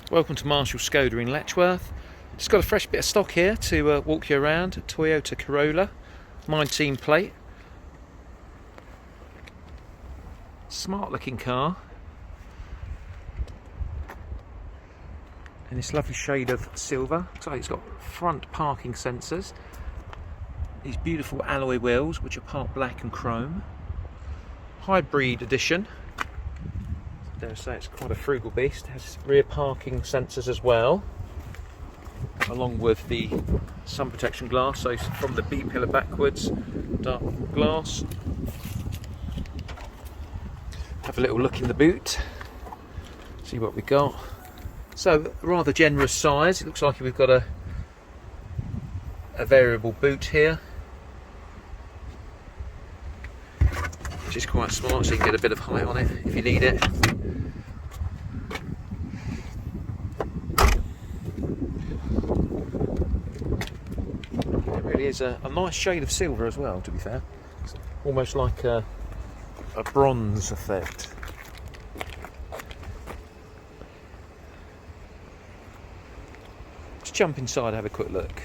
Welcome to Marshall Skoda in Letchworth. Just got a fresh bit of stock here to walk you around. Toyota Corolla, 19 plate. Smart looking car. In this lovely shade of silver. Looks like it's got front parking sensors. These beautiful alloy wheels, which are part black and chrome. Hybrid edition. Dare say it's quite a frugal beast. It has rear parking sensors as well, along with the sun protection glass, so from the B pillar backwards, dark glass. Have a little look in the boot, see what we got. So rather generous size. It looks like we've got a variable boot here, which is quite smart, so you can get a bit of height on it if you need it. It really is a nice shade of silver as well, to be fair. It's almost like a bronze effect. Let's jump inside and have a quick look.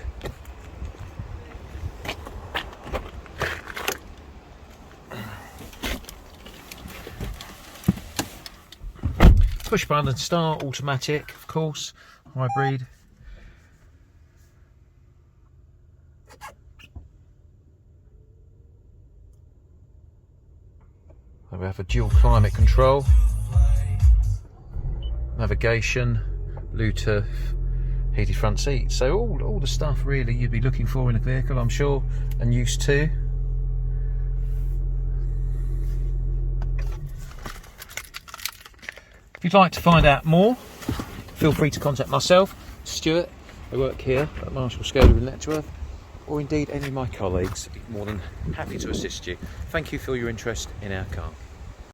Push button start, automatic, of course, hybrid. So we have a dual climate control, navigation, Bluetooth, heated front seats. So all the stuff really you'd be looking for in a vehicle, I'm sure, and used to. If you'd like to find out more, feel free to contact myself, Stuart. I work here at Marshall Skoda in Letchworth, or indeed any of my colleagues. I'd be more than happy to assist you. Thank you for your interest in our car.